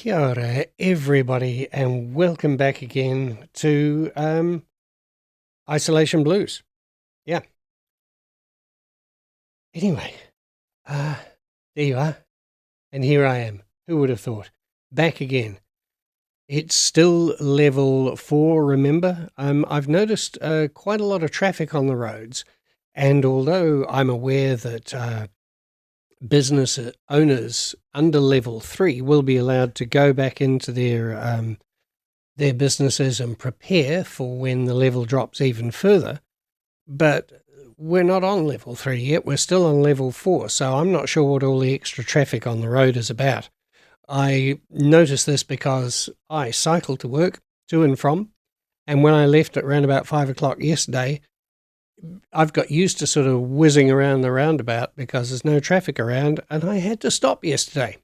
Kia ora, everybody, and welcome back again to Isolation Blues. Yeah. Anyway, there you are, and here I am. Who would have thought? Back again. It's still level 4, remember? I've noticed quite a lot of traffic on the roads, and although I'm aware that business owners under level 3 will be allowed to go back into their businesses and prepare for when the level drops even further, but we're not on level 3 yet. We're still on level 4, so I'm not sure what all the extra traffic on the road is about. I noticed this because I cycle to work, to and from, and when I left at around about 5 o'clock yesterday, I've got used to sort of whizzing around the roundabout because there's no traffic around, and I had to stop yesterday.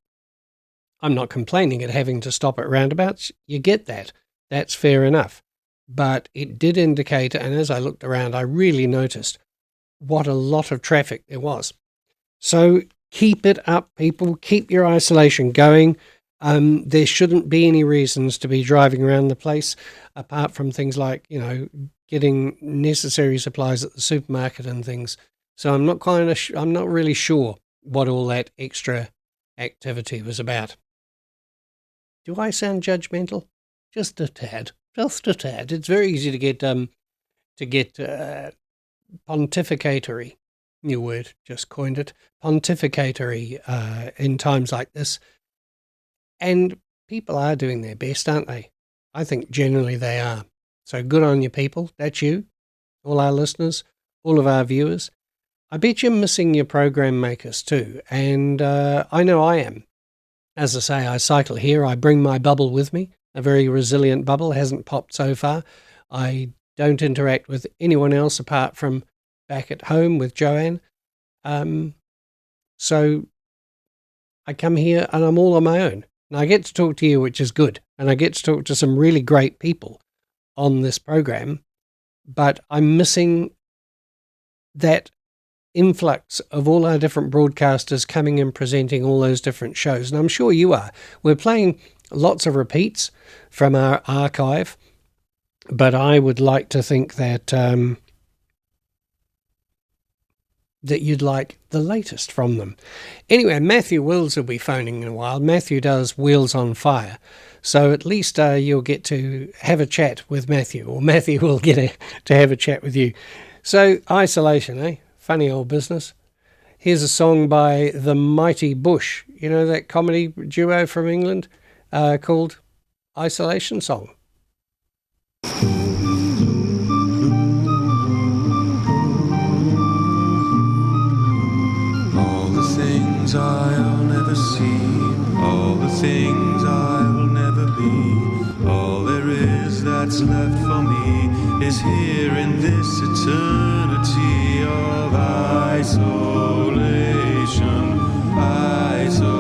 I'm not complaining at having to stop at roundabouts. You get that. That's fair enough. But it did indicate, and as I looked around, I really noticed what a lot of traffic there was. So keep it up, people. Keep your isolation going. There shouldn't be any reasons to be driving around the place, apart from things like, getting necessary supplies at the supermarket and things. So I'm not really sure what all that extra activity was about. Do I sound judgmental? Just a tad. Just a tad. It's very easy to get pontificatory. New word, just coined it. Pontificatory in times like this. And people are doing their best, aren't they? I think generally they are. So good on you, people. That's you, all our listeners, all of our viewers. I bet you're missing your program makers too. And I know I am. As I say, I cycle here. I bring my bubble with me. A very resilient bubble. Hasn't popped so far. I don't interact with anyone else apart from back at home with Joanne. So I come here and I'm all on my own. And I get to talk to you, which is good. And I get to talk to some really great people on this program. But I'm missing that influx of all our different broadcasters coming and presenting all those different shows. And I'm sure you are. We're playing lots of repeats from our archive. But I would like to think that that you'd like the latest from them. Anyway, Matthew Wills will be phoning in a while. Matthew does Wheels on Fire. So at least you'll get to have a chat with Matthew, or Matthew will get to have a chat with you. So, isolation, eh? Funny old business. Here's a song by the Mighty Bush. You know that comedy duo from England called Isolation Song. I'll never see, all the things I'll never be, all there is that's left for me is here in this eternity of isolation, isolation.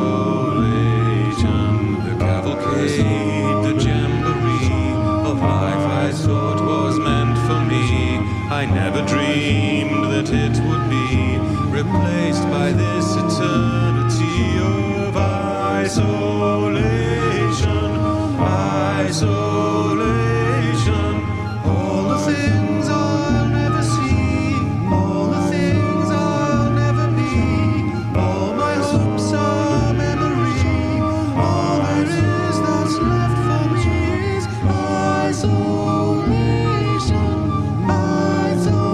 The cavalcade, the jamboree of life I thought was meant for me, I never dreamed that it would be replaced by this eternity of isolation, isolation. All the things I'll never see, all the things I'll never be, all my hopes are memory, all there is that's left for me is isolation, isolation,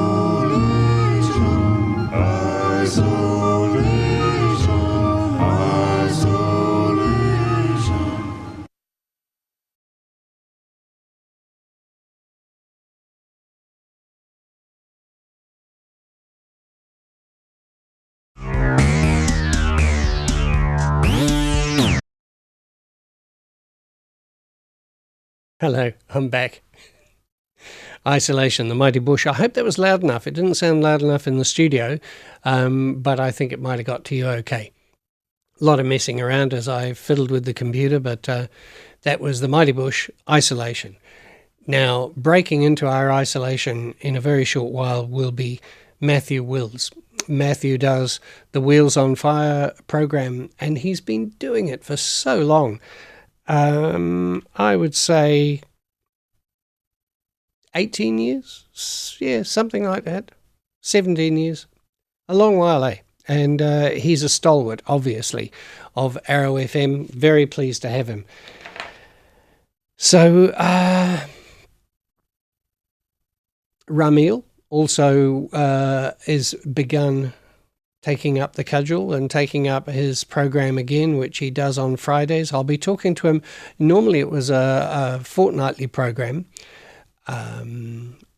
isolation. Hello, I'm back. Isolation, the Mighty Bush. I hope that was loud enough. It didn't sound loud enough in the studio, but I think it might have got to you okay. A lot of messing around as I fiddled with the computer, but that was the Mighty Bush, Isolation. Now, breaking into our isolation in a very short while will be Matthew Wills. Matthew does the Wheels on Fire program, and he's been doing it for so long. I would say 18 years. Yeah, something like that. 17 years. A long while, eh? And he's a stalwart, obviously, of Arrow FM. Very pleased to have him. So, Ramil also has begun taking up the cudgel and taking up his program again, which he does on Fridays. I'll be talking to him. Normally it was a fortnightly program.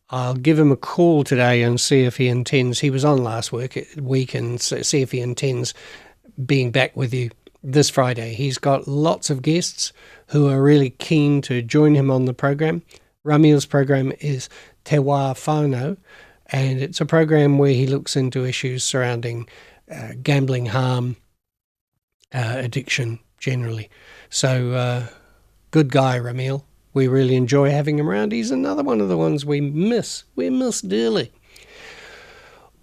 I'll give him a call today and see if he intends. He was on last week and see if he intends being back with you this Friday. He's got lots of guests who are really keen to join him on the program. Ramil's program is Te Wā Whānau, and it's a program where he looks into issues surrounding gambling harm, addiction generally. So good guy, Ramil. We really enjoy having him around. He's another one of the ones we miss. We miss dearly.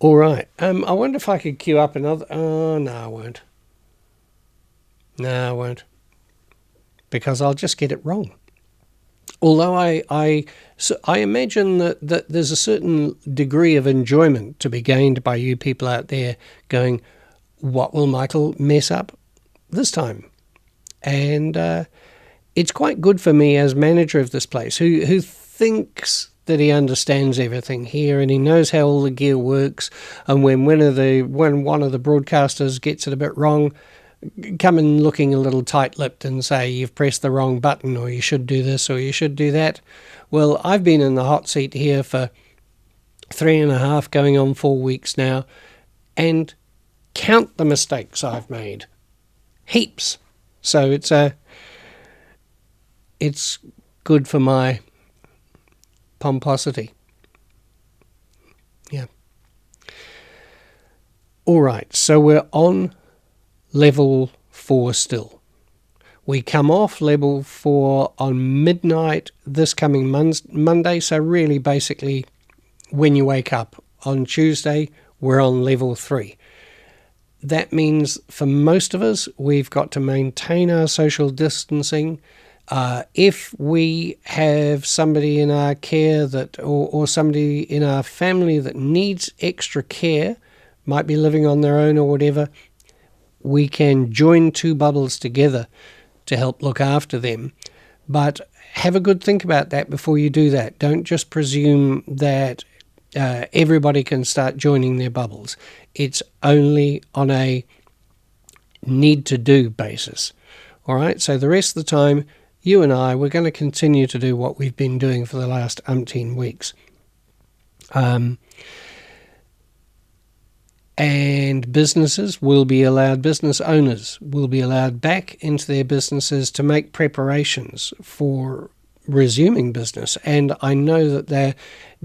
All right. I wonder if I could queue up another... Oh, no, I won't. No, I won't. Because I'll just get it wrong. Although I imagine that there's a certain degree of enjoyment to be gained by you people out there going, what will Michael mess up this time? And it's quite good for me as manager of this place, who thinks that he understands everything here and he knows how all the gear works. And when one of the broadcasters gets it a bit wrong, come in looking a little tight-lipped and say you've pressed the wrong button, or you should do this, or you should do that. Well, I've been in the hot seat here for 3.5, going on 4 weeks now, and count the mistakes I've made. Heaps. So it's good for my pomposity. Yeah. All right, so we're on level 4 still. We come off level 4 on midnight this coming Monday, so really basically when you wake up on Tuesday, we're on level 3. That means for most of us, we've got to maintain our social distancing. If we have somebody in our care or somebody in our family that needs extra care, might be living on their own or whatever, we can join 2 bubbles together to help look after them. But have a good think about that before you do that. Don't just presume that everybody can start joining their bubbles. It's only on a need-to-do basis. All right, so the rest of the time, you and I, we're going to continue to do what we've been doing for the last umpteen weeks. And business owners will be allowed back into their businesses to make preparations for resuming business. And I know that they're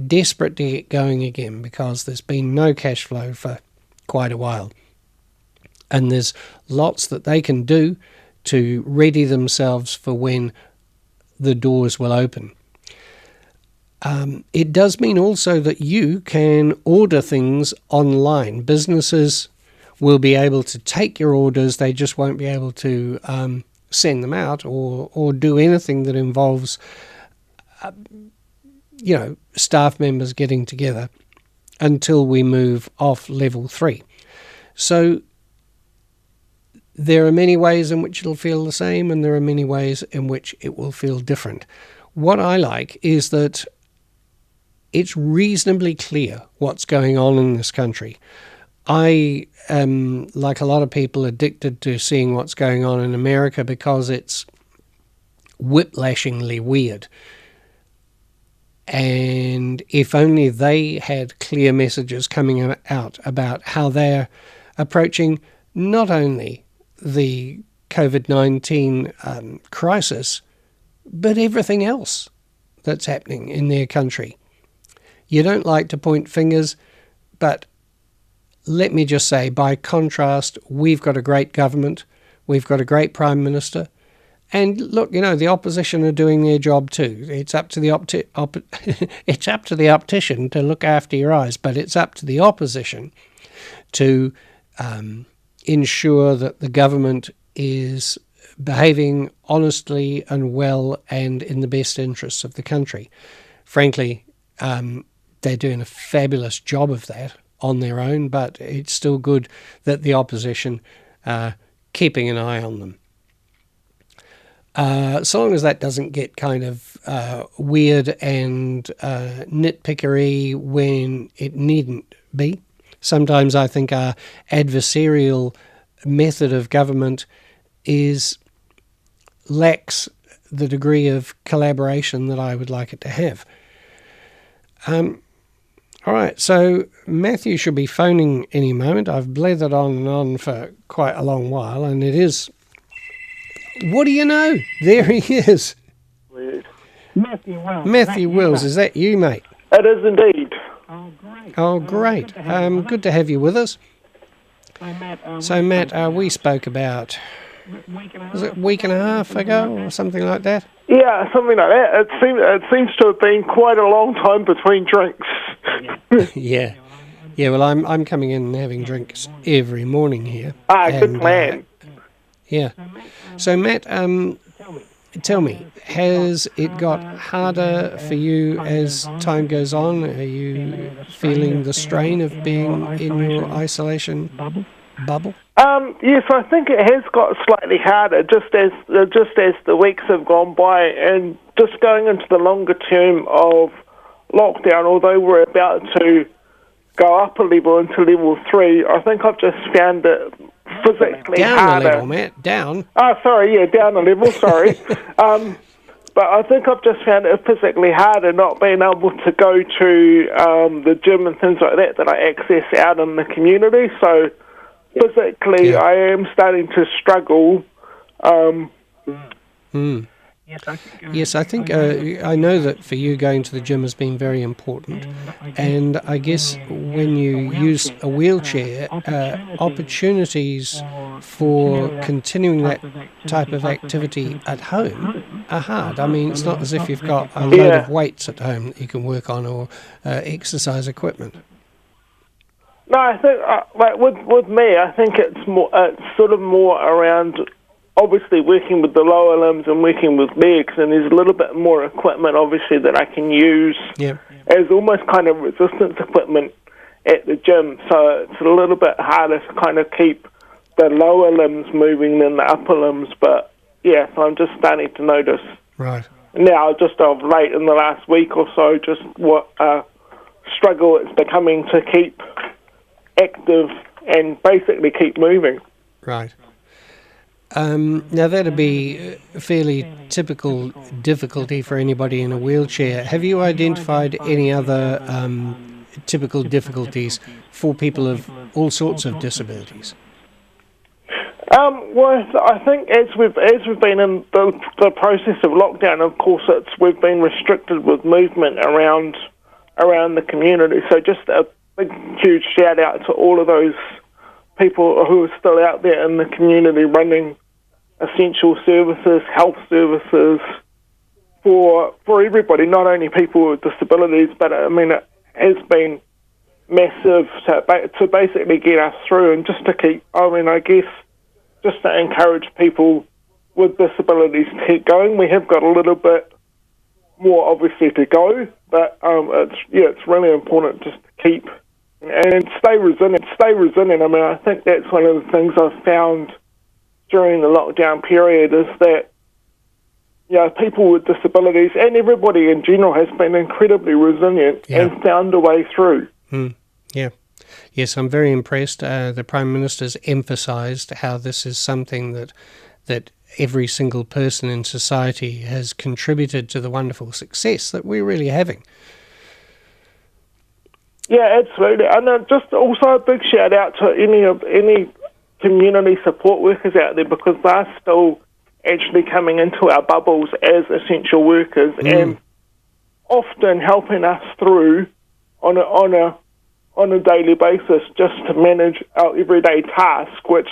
desperate to get going again because there's been no cash flow for quite a while. And there's lots that they can do to ready themselves for when the doors will open. It does mean also that you can order things online. Businesses will be able to take your orders, they just won't be able to send them out or do anything that involves staff members getting together until we move off level 3. So there are many ways in which it'll feel the same, and there are many ways in which it will feel different. What I like is that it's reasonably clear what's going on in this country. I am, like a lot of people, addicted to seeing what's going on in America because it's whiplashingly weird. And if only they had clear messages coming out about how they're approaching not only the COVID-19 crisis, but everything else that's happening in their country. You don't like to point fingers, but let me just say, by contrast, we've got a great government, we've got a great Prime Minister, and look, the opposition are doing their job too. It's up to the it's up to the optician to look after your eyes, but it's up to the opposition to ensure that the government is behaving honestly and well and in the best interests of the country. Frankly, they're doing a fabulous job of that on their own, but it's still good that the opposition are keeping an eye on them. So long as that doesn't get kind of weird and nitpickery when it needn't be. Sometimes I think our adversarial method of government lacks the degree of collaboration that I would like it to have. All right, so Matthew should be phoning any moment. I've blathered on and on for quite a long while, and it is... What do you know? There he is. Matthew Wills. Matthew Wills, is that you, mate? It is indeed. Oh, great. Good to have you with us. So, Matt, we spoke about, was it a week and a half ago or something like that? Yeah, something like that. It seems to have been quite a long time between drinks. Yeah. Yeah, well, I'm coming in and having drinks every morning here. Good plan. Yeah. So, Matt, tell me, has it got harder for you as time goes on? Are you feeling the strain of being in your isolation bubble? Yes, I think it has got slightly harder just as the weeks have gone by, and just going into the longer term of lockdown, although we're about to go up a level into level 3, I think I've just found it physically down harder. Down a level, Matt, down. Oh, sorry, yeah, down a level, sorry. But I think I've just found it physically harder not being able to go to the gym and things like that I access out in the community. So physically, I am starting to struggle. Yes, I think I know that for you going to the gym has been very important, and I guess when you use a wheelchair, opportunities for continuing that type of activity at home are hard. I mean, it's not as if you've got a load of weights at home that you can work on or exercise equipment. No, I think like with me, I think it's sort of more around. Obviously working with the lower limbs and working with legs, and there's a little bit more equipment obviously that I can use as almost kind of resistance equipment at the gym, so it's a little bit harder to kind of keep the lower limbs moving than the upper limbs, but yeah, so I'm just starting to notice now just of late in the last week or so just what struggle it's becoming to keep active and basically keep moving. Right. Now, that'd be a fairly typical difficulty for anybody in a wheelchair. Have you identified any other typical difficulties for people of all sorts of disabilities? Well, I think as we've been in the process of lockdown, of course, we've been restricted with movement around the community. So just a big, huge shout out to all of those people who are still out there in the community running essential services, health services for everybody, not only people with disabilities, but I mean it has been massive to basically get us through, and just to keep, I guess, just to encourage people with disabilities to keep going. We have got a little bit more obviously to go, but it's really important just to keep and stay resilient. I mean, I think that's one of the things I've found during the lockdown period is that people with disabilities and everybody in general has been incredibly resilient and found a way through. Yeah. Yes, I'm very impressed. The Prime Minister's emphasised how this is something that every single person in society has contributed to the wonderful success that we're really having. Yeah, absolutely. And just also a big shout out to any community support workers out there, because they're still actually coming into our bubbles as essential workers and often helping us through on a daily basis just to manage our everyday task, which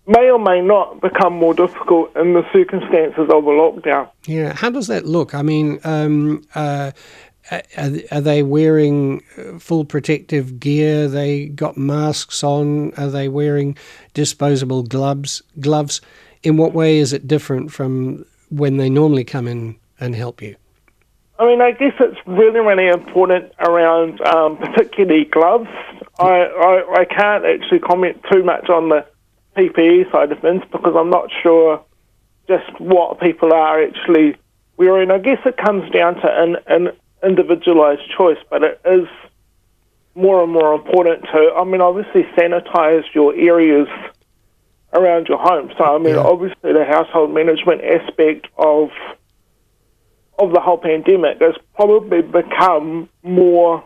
may or may not become more difficult in the circumstances of a lockdown. Yeah, how does that look? I mean, are they wearing full protective gear? They got masks on? Are they wearing disposable gloves? in what way is it different from when they normally come in and help you? I mean, I guess it's really, really important around particularly gloves. I can't actually comment too much on the PPE side of things because I'm not sure just what people are actually wearing. I guess it comes down to an individualised choice, but it is more and more important to, I mean, obviously sanitise your areas around your home. So, I mean, obviously the household management aspect of the whole pandemic has probably become more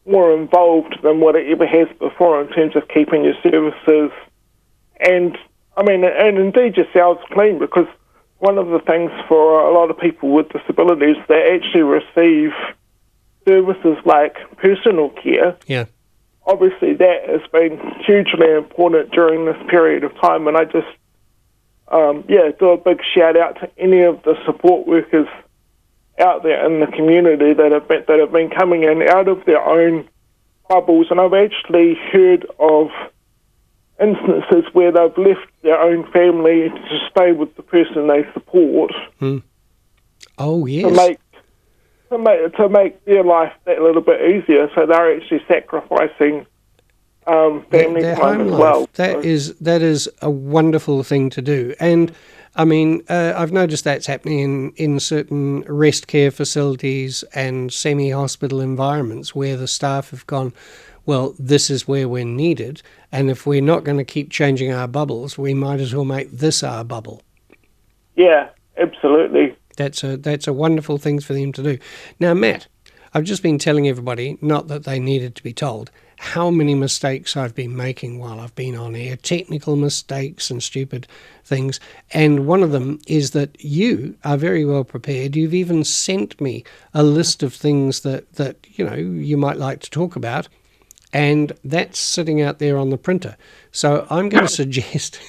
involved than what it ever has before in terms of keeping your services and, I mean, and indeed yourselves clean, because one of the things for a lot of people with disabilities, they actually receive services like personal care. Yeah. Obviously, that has been hugely important during this period of time, and I just, do a big shout out to any of the support workers out there in the community that have been coming in out of their own bubbles, and I've actually heard of instances where they've left their own family to stay with the person they support. Oh yes. To make their life that little bit easier, so they're actually sacrificing family their time home as life. well. That is a wonderful thing to do, and I mean, I've noticed that's happening in certain rest care facilities and semi-hospital environments where the staff have gone, well, this is where we're needed, and if we're not going to keep changing our bubbles, we might as well make this our bubble. Yeah, absolutely. That's a wonderful thing for them to do. Now, Matt, I've just been telling everybody, not that they needed to be told, how many mistakes I've been making while I've been on air, technical mistakes and stupid things. And one of them is that you are very well prepared. You've even sent me a list of things that you might like to talk about, and that's sitting out there on the printer. So I'm going to suggest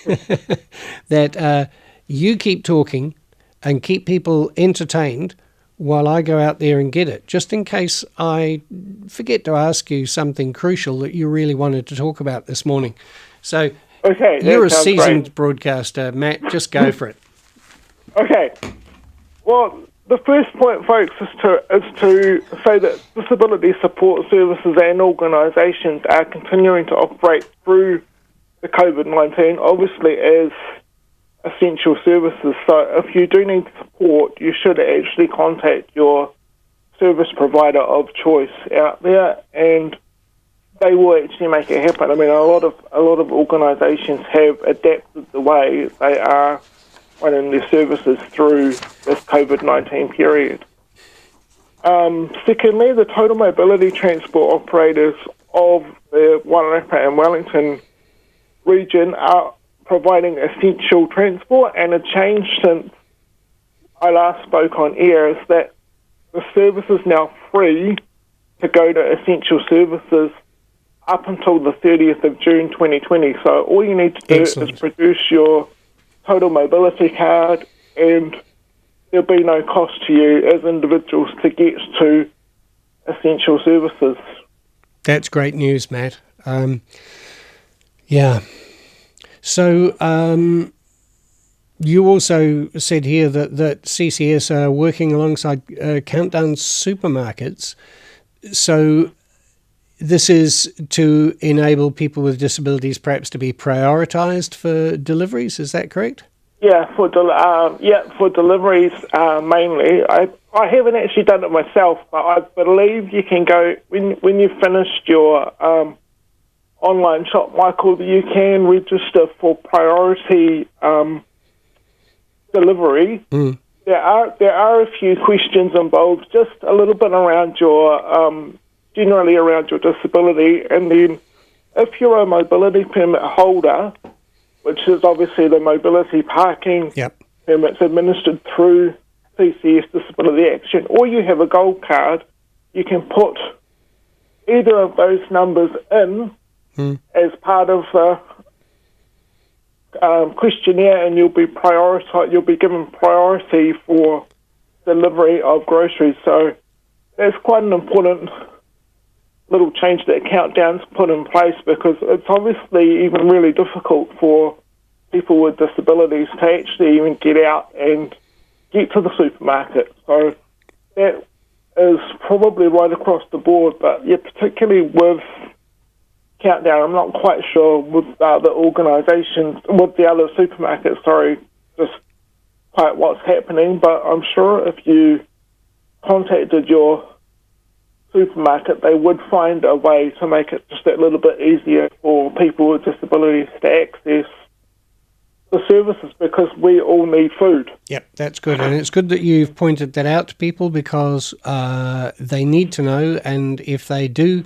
that you keep talking and keep people entertained while I go out there and get it, just in case I forget to ask you something crucial that you really wanted to talk about this morning. So okay, you're a seasoned great broadcaster, Matt. Just go for it. Okay. Well, the first point, folks, is to say that disability support services and organisations are continuing to operate through the COVID-19, obviously as essential services. So if you do need support, you should actually contact your service provider of choice out there, and they will actually make it happen. I mean, a lot of organisations have adapted the way they are running their services through this COVID-19 period. Secondly, the total mobility transport operators of the Wairarapa and Wellington region are providing essential transport, and a change since I last spoke on air is that the service is now free to go to essential services up until the 30th of June 2020. So all you need to do is produce your total mobility card, and there'll be no cost to you as individuals to get to essential services. That's great news, Matt. Yeah. So you also said here that CCS are working alongside Countdown supermarkets. So this is to enable people with disabilities perhaps to be prioritised for deliveries. Is that correct? Yeah, for deliveries mainly. I haven't actually done it myself, but I believe you can go when you've finished your online shop, Michael. You can register for priority delivery. There are a few questions involved, just a little bit around your generally around your disability, and then if you're a mobility permit holder, which is obviously the mobility parking permits administered through CCS Disability Action, or you have a gold card, you can put either of those numbers in as part of the questionnaire, and you'll be prioritized. You'll be given priority for delivery of groceries. So that's quite an important little change that Countdown's put in place, because it's obviously even really difficult for people with disabilities to actually even get out and get to the supermarket. So that is probably right across the board, but yeah, particularly with Countdown, I'm not quite sure with the other organisations, with the other supermarkets, just quite what's happening, but I'm sure if you contacted your supermarket, they would find a way to make it just a little bit easier for people with disabilities to access the services, because we all need food. Yep, that's good. And it's good that you've pointed that out to people, because they need to know, and if they do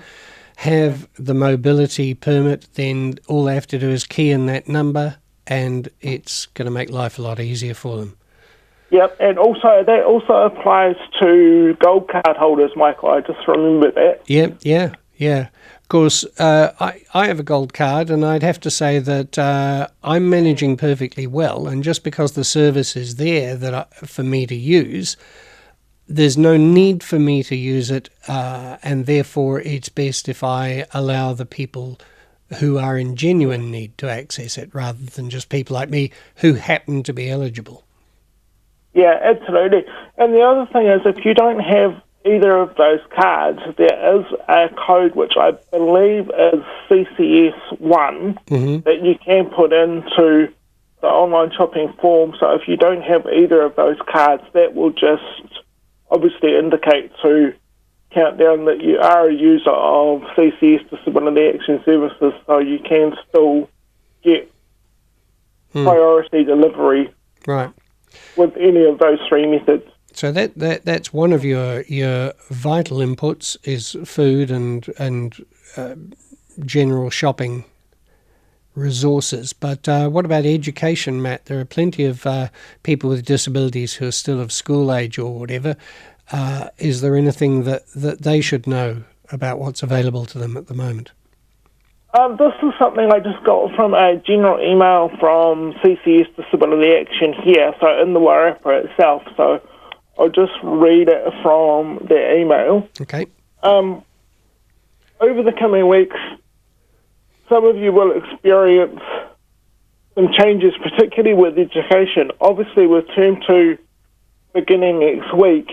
have the mobility permit, then all they have to do is key in that number, and it's going to make life a lot easier for them. Yep, and also that also applies to gold card holders, Michael. I just remembered that. Yeah. Of course, I have a gold card, and I'd have to say that I'm managing perfectly well. And just because the service is there for me to use, there's no need for me to use it, and therefore it's best if I allow the people who are in genuine need to access it, rather than just people like me who happen to be eligible. Yeah, absolutely. And the other thing is, if you don't have either of those cards, there is a code which I believe is CCS1 that you can put into the online shopping form. So if you don't have either of those cards, that will just obviously indicate to Countdown that you are a user of CCS Disability Action Services, so you can still get priority delivery with any of those three methods. So that's one of your vital inputs, is food and general shopping resources. But what about education, Matt? There are plenty of people with disabilities who are still of school age or whatever. Is there anything that they should know about what's available to them at the moment? This is something I just got from a general email from CCS Disability Action here, so in the Wairarapa itself. So I'll just read it from their email. Okay. Over the coming weeks, some of you will experience some changes, particularly with education. Obviously, with Term 2 beginning next week,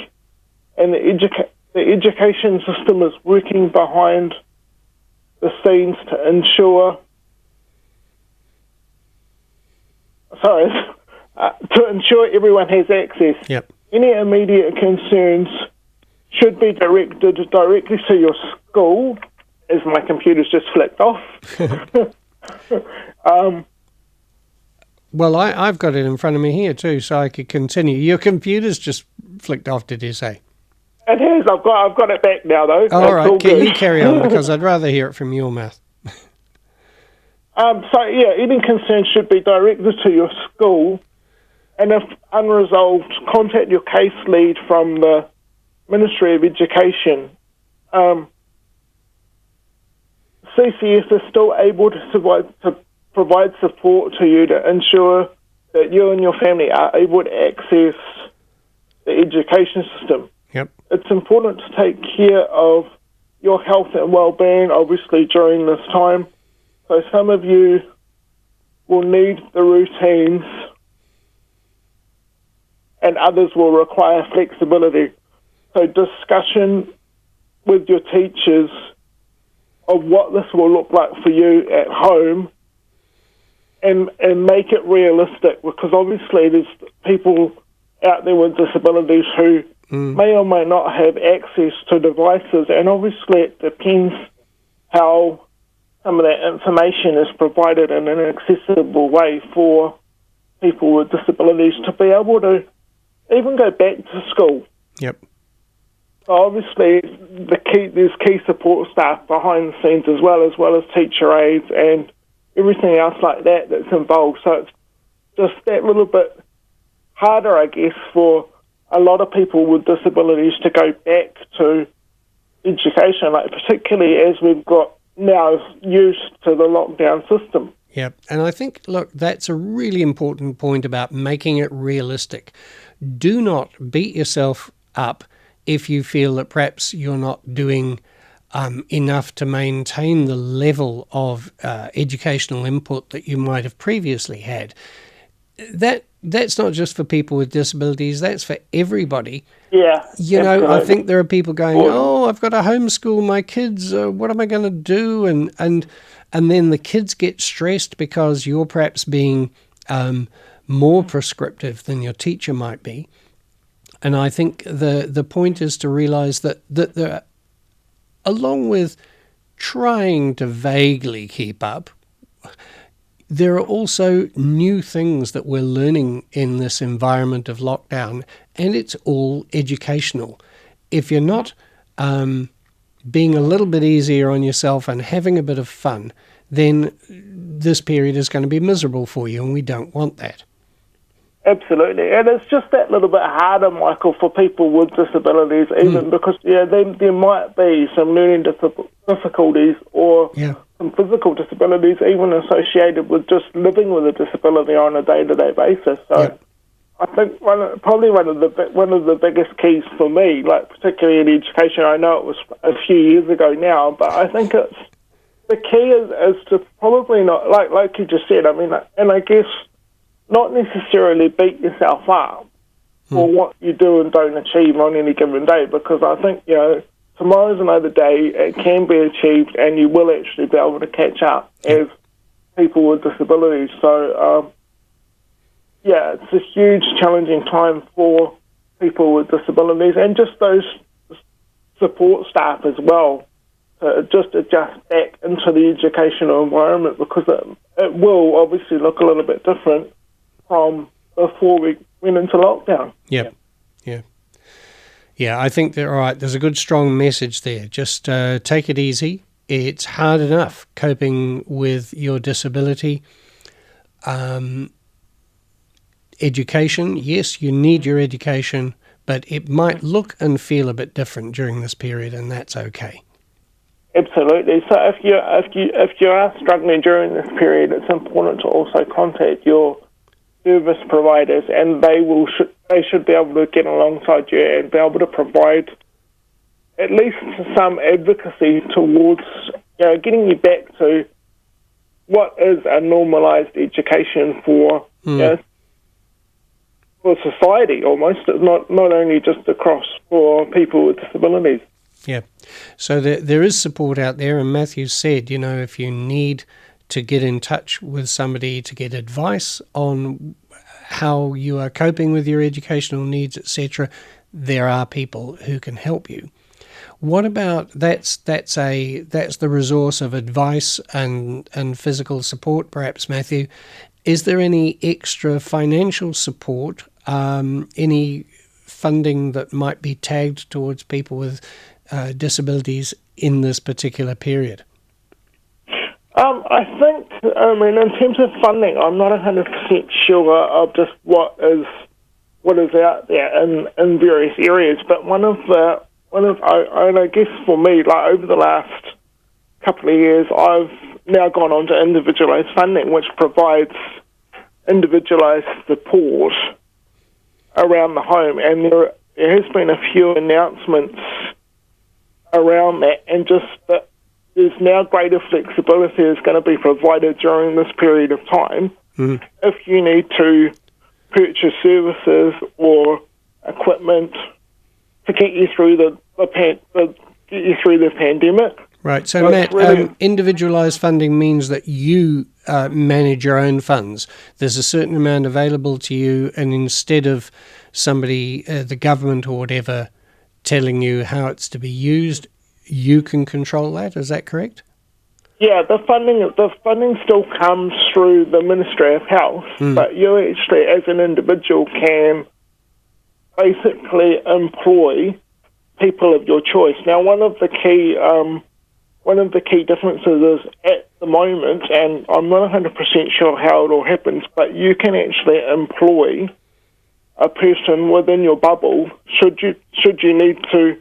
and the education system is working behind the scenes to ensure everyone has access. Yep. Any immediate concerns should be directed directly to your school, as my computer's just flicked off. Well, I've got it in front of me here too, so I could continue. Your computer's just flicked off, did you say? It has. I've got it back now, though. All right, you carry on, because I'd rather hear it from your mouth. Any concerns should be directed to your school, and if unresolved, contact your case lead from the Ministry of Education. CCS is still able to provide support to you to ensure that you and your family are able to access the education system. Yep. It's important to take care of your health and well-being, obviously, during this time. So some of you will need the routines, and others will require flexibility. So discussion with your teachers of what this will look like for you at home, and make it realistic, because obviously there's people out there with disabilities who may or may not have access to devices, and obviously it depends how some of that information is provided in an accessible way for people with disabilities to be able to even go back to school. Yep. So obviously there's key support staff behind the scenes as well as teacher aides and everything else like that that's involved. So it's just that little bit harder, I guess, for a lot of people with disabilities to go back to education, like particularly as we've got now used to the lockdown system. Yep. And I think, look, that's a really important point about making it realistic. Do not beat yourself up if you feel that perhaps you're not doing enough to maintain the level of educational input that you might have previously had. That's not just for people with disabilities, that's for everybody. Yeah. You know, absolutely. I think there are people going, oh, I've got to homeschool my kids, what am I going to do? And then the kids get stressed because you're perhaps being more prescriptive than your teacher might be. And I think the point is to realize that there, along with trying to vaguely keep up, there are also new things that we're learning in this environment of lockdown, and it's all educational. If you're not being a little bit easier on yourself and having a bit of fun, then this period is going to be miserable for you, and we don't want that. Absolutely, and it's just that little bit harder, Michael, for people with disabilities, even because there might be some learning difficulties or some physical disabilities, even associated with just living with a disability on a day-to-day basis. So, I think probably one of the biggest keys for me, like particularly in education. I know it was a few years ago now, but I think it's the key is to probably not like you just said. I mean, and I guess, not necessarily beat yourself up for what you do and don't achieve on any given day, because I think, tomorrow's another day, it can be achieved, and you will actually be able to catch up as people with disabilities. So, it's a huge challenging time for people with disabilities and just those support staff as well to just adjust back into the educational environment, because it will obviously look a little bit different from before we went into lockdown. Yeah, I think that, all right, there's a good strong message there. Just take it easy. It's hard enough coping with your disability. Education, yes, you need your education, but it might look and feel a bit different during this period, and that's okay. Absolutely. So if you are struggling during this period, it's important to also contact your service providers, and they should be able to get alongside you and be able to provide at least some advocacy towards getting you back to what is a normalised education for for society, almost, not only just across for people with disabilities. Yeah, so there is support out there, and Matthew said, if you need to get in touch with somebody to get advice on how you are coping with your educational needs, etc., there are people who can help you. What about that's the resource of advice and physical support, perhaps, Matthew? Is there any extra financial support, any funding that might be tagged towards people with disabilities in this particular period? I think, in terms of funding, I'm not 100% sure of just what is out there in various areas. But I guess for me, like over the last couple of years, I've now gone on to individualised funding, which provides individualised support around the home, and there has been a few announcements around that, and just that there's now greater flexibility is going to be provided during this period of time. If you need to purchase services or equipment to get you through the pandemic. Right. So Matt, really, individualised funding means that you manage your own funds. There's a certain amount available to you, and instead of somebody, the government or whatever, telling you how it's to be used, you can control that. Is that correct? Yeah, the funding still comes through the Ministry of Health, but you actually, as an individual, can basically employ people of your choice. Now, one of the key differences is at the moment, and I'm not 100% sure how it all happens, but you can actually employ a person within your bubble should you need to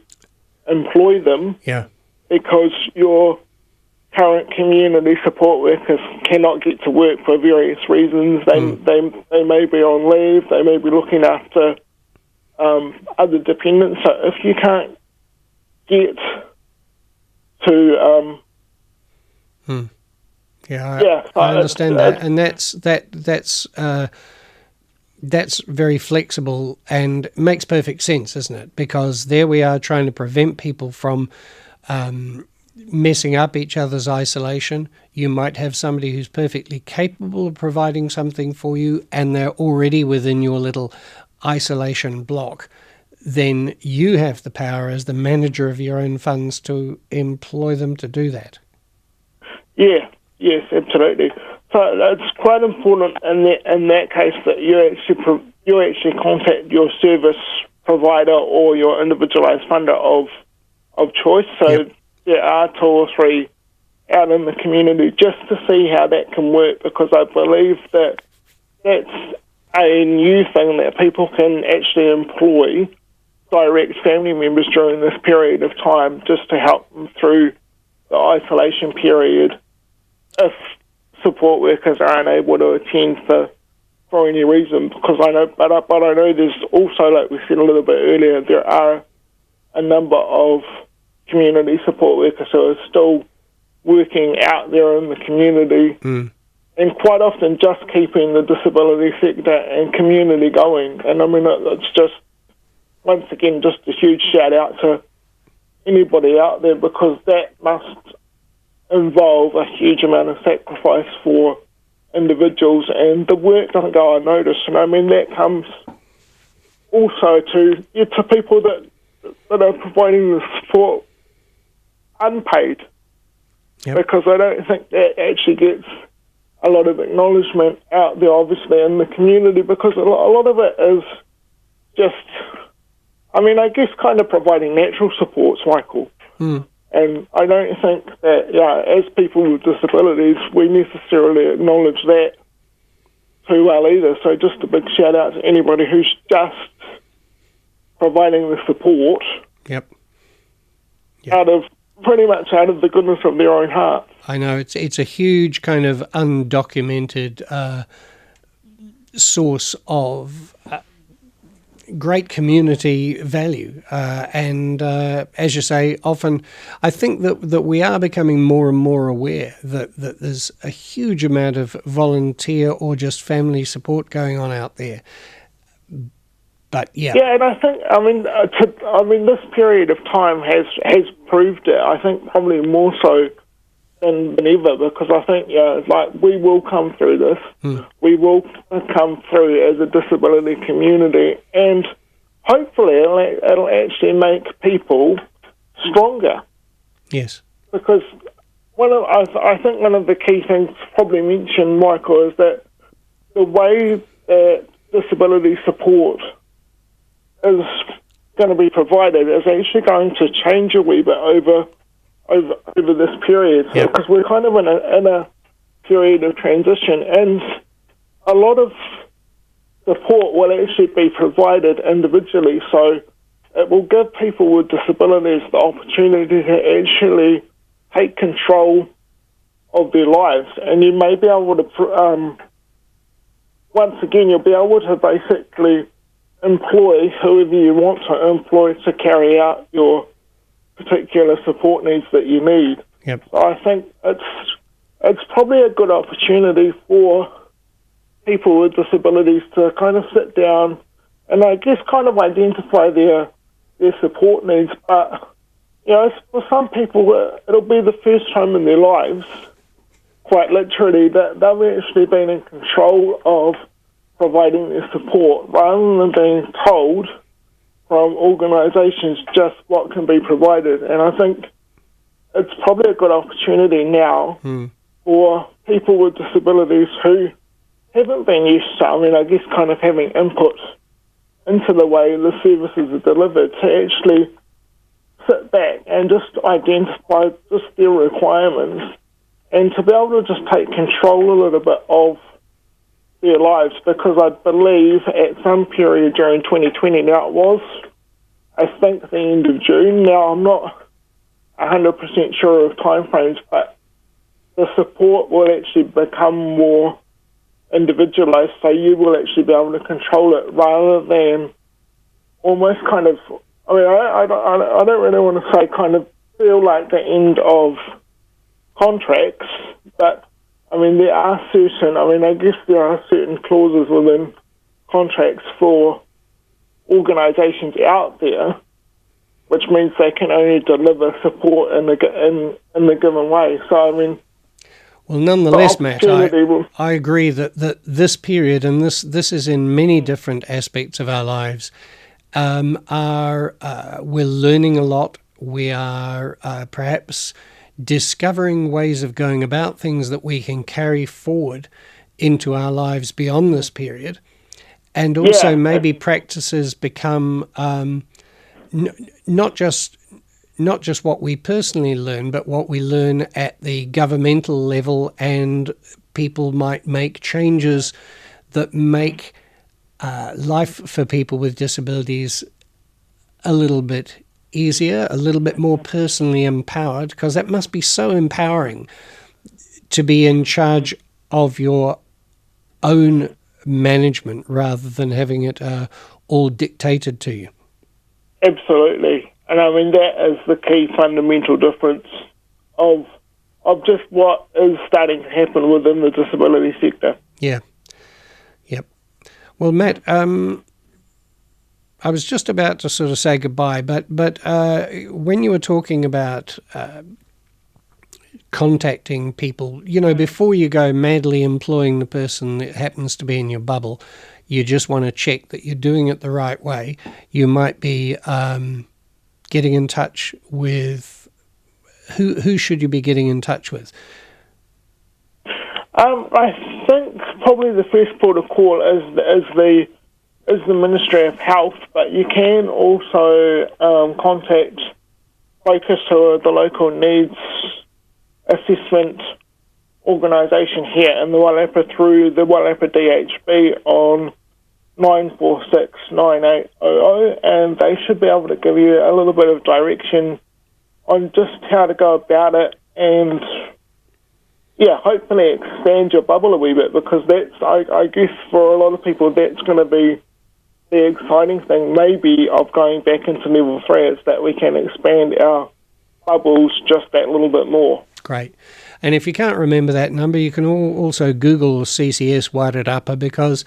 employ them. Yeah. Because your current community support workers cannot get to work for various reasons. They may be on leave, they may be looking after other dependents. So if you can't get to I understand that, and that's very flexible and makes perfect sense, isn't it? Because there we are trying to prevent people from messing up each other's isolation. You might have somebody who's perfectly capable of providing something for you, and they're already within your little isolation block. Then you have the power as the manager of your own funds to employ them to do that. Yeah, yes, absolutely. So it's quite important in that case that you actually contact your service provider or your individualised funder of choice. So there are 2 or 3 out in the community just to see how that can work, because I believe that that's a new thing that people can actually employ direct family members during this period of time just to help them through the isolation period if support workers are unable to attend for any reason. Because I know, but I know there's also, like we said a little bit earlier, there are a number of community support workers who are still working out there in the community, and quite often just keeping the disability sector and community going. And I mean, it's just, once again, just a huge shout out to anybody out there, because that must involve a huge amount of sacrifice for individuals, and the work doesn't go unnoticed. And I mean, that comes also to people that are providing the support unpaid, because I don't think that actually gets a lot of acknowledgement out there, obviously, in the community, because a lot of it is just, I mean, I guess kind of providing natural supports, Michael. And I don't think that, as people with disabilities, we necessarily acknowledge that too well either. So just a big shout out to anybody who's just providing the support pretty much out of the goodness of their own heart. I know, it's a huge kind of undocumented source of great community value, and as you say, often I think that we are becoming more and more aware that there's a huge amount of volunteer or just family support going on out there. But and I think this period of time has proved it. I think probably more so than ever, because I think we will come through this. We will come through as a disability community, and hopefully it'll actually make people stronger. Yes, because I think one of the key things probably mentioned, Michael, is that the way that disability support is going to be provided is actually going to change a wee bit over this period, because we're kind of in a period of transition, and a lot of support will actually be provided individually, so it will give people with disabilities the opportunity to actually take control of their lives, and you may be able to, once again, you'll be able to basically employ whoever you want to employ to carry out your particular support needs that you need. So I think it's probably a good opportunity for people with disabilities to kind of sit down and I guess kind of identify their support needs. But, for some people, it'll be the first time in their lives, quite literally, that they've actually been in control of providing their support, rather than being told from organisations just what can be provided. And I think it's probably a good opportunity now for people with disabilities who haven't been used to, I guess, kind of having input into the way the services are delivered, to actually sit back and just identify just their requirements, and to be able to just take control a little bit of their lives, because I believe at some period during 2020, now it was, I think, the end of June. Now I'm not 100% sure of timeframes, but the support will actually become more individualised, so you will actually be able to control it rather than almost kind of, I don't really want to say kind of feel like the end of contracts, but I mean, I guess there are certain clauses within contracts for organisations out there, which means they can only deliver support in the given way. So, I mean, well, nonetheless, Matt, I agree that this period, and this is in many different aspects of our lives, we're learning a lot. We are perhaps discovering ways of going about things that we can carry forward into our lives beyond this period. And also maybe practices become not just what we personally learn, but what we learn at the governmental level, and people might make changes that make life for people with disabilities a little bit easier, a little bit more personally empowered, because that must be so empowering to be in charge of your own management rather than having it all dictated to you. Absolutely. And I mean, that is the key fundamental difference of just what is starting to happen within the disability sector. Yeah. Yep. Well, Matt, I was just about to sort of say goodbye, but when you were talking about contacting people, before you go madly employing the person that happens to be in your bubble, you just want to check that you're doing it the right way. You might be getting in touch with who should you be getting in touch with? I think probably the first port of call is the Ministry of Health, but you can also contact Focus, who are the local needs assessment organisation here in the Wairarapa, through the Wairarapa DHB on 946 9800, and they should be able to give you a little bit of direction on just how to go about it, and hopefully expand your bubble a wee bit, because that's, I guess for a lot of people, that's going to be the exciting thing maybe of going back into level 3, is that we can expand our bubbles just that little bit more. Great. And if you can't remember that number, you can also Google CCS Wairarapa, because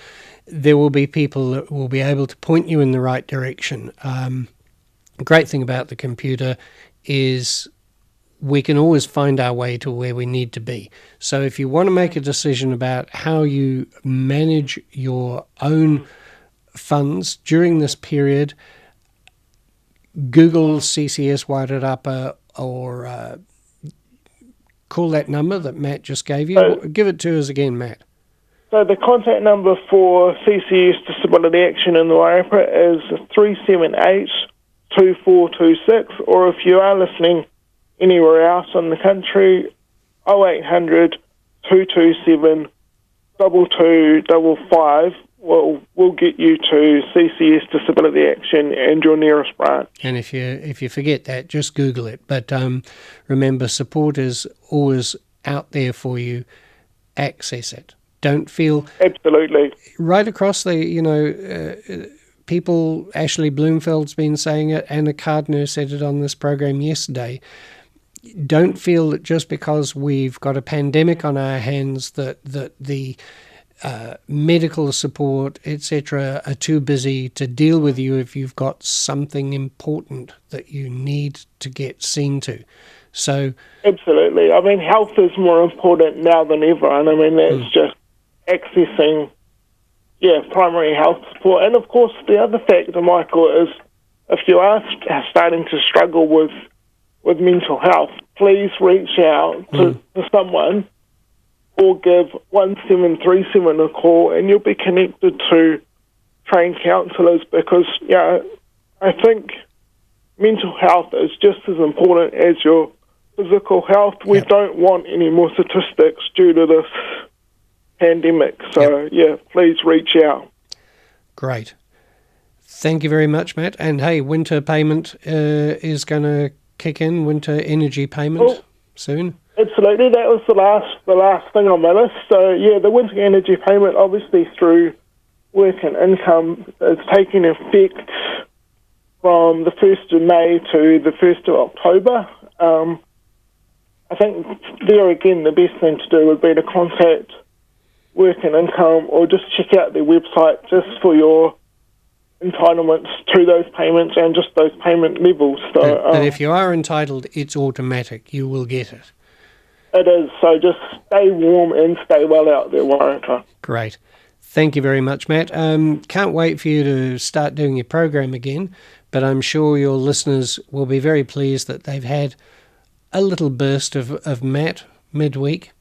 there will be people that will be able to point you in the right direction. The great thing about the computer is we can always find our way to where we need to be. So if you want to make a decision about how you manage your own funds during this period, Google CCS Wairarapa, or call that number that Matt just gave you. Give it to us again, Matt. So the contact number for CCS Disability Action in the Wairarapa is 378 2426, or if you are listening anywhere else in the country, 0800 227 2255 will get you to CCS Disability Action and your nearest branch. And if you forget that, just Google it. But remember, support is always out there for you. Access it. Don't feel... Absolutely. Right across the, people, Ashley Bloomfield's been saying it, Anna Cardner said it on this program yesterday. Don't feel that just because we've got a pandemic on our hands that the medical support, etc., are too busy to deal with you if you've got something important that you need to get seen to. So absolutely. I mean, health is more important now than ever, and I mean, that's just accessing primary health support. And of course, the other factor, Michael, is if you are starting to struggle with mental health, please reach out to someone, or give 1737 a call, and you'll be connected to trained counsellors, because I think mental health is just as important as your physical health. We don't want any more statistics due to this pandemic. So, please reach out. Great. Thank you very much, Matt. And hey, winter payment is going to kick in, winter energy payment soon. Absolutely, that was the last thing on my list. So the winter energy payment, obviously through work and income, is taking effect from the 1st of May to the 1st of October. I think there again the best thing to do would be to contact Work and Income or just check out their website just for your entitlements to those payments and just those payment levels. So, but if you are entitled, it's automatic. You will get it. It is. So just stay warm and stay well out there, Wairarapa. Great. Thank you very much, Matt. Can't wait for you to start doing your program again, but I'm sure your listeners will be very pleased that they've had a little burst of Matt midweek.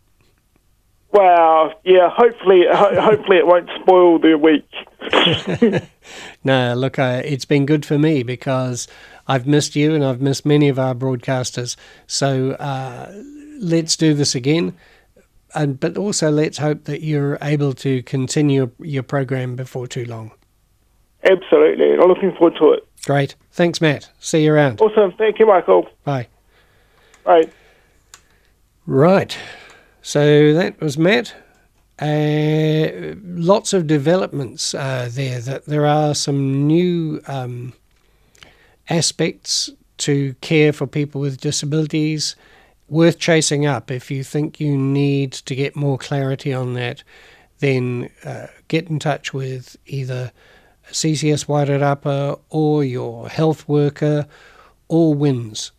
Wow, yeah, hopefully it won't spoil their week. No, look, it's been good for me because I've missed you and I've missed many of our broadcasters. So let's do this again. But also let's hope that you're able to continue your program before too long. Absolutely. I'm looking forward to it. Great. Thanks, Matt. See you around. Awesome. Thank you, Michael. Bye. Bye. Right. So that was Matt. Lots of developments there. That there are some new aspects to care for people with disabilities worth chasing up. If you think you need to get more clarity on that, then get in touch with either CCS Wairarapa or your health worker or WINS.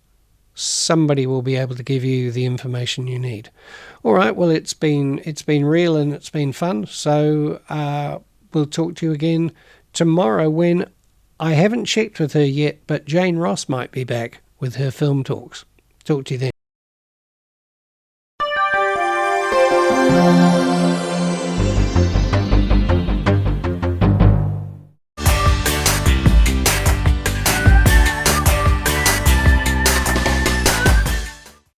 Somebody will be able to give you the information you need. All right, well, it's been real and it's been fun. So we'll talk to you again tomorrow when I haven't checked with her yet, but Jane Ross might be back with her film talks. Talk to you then.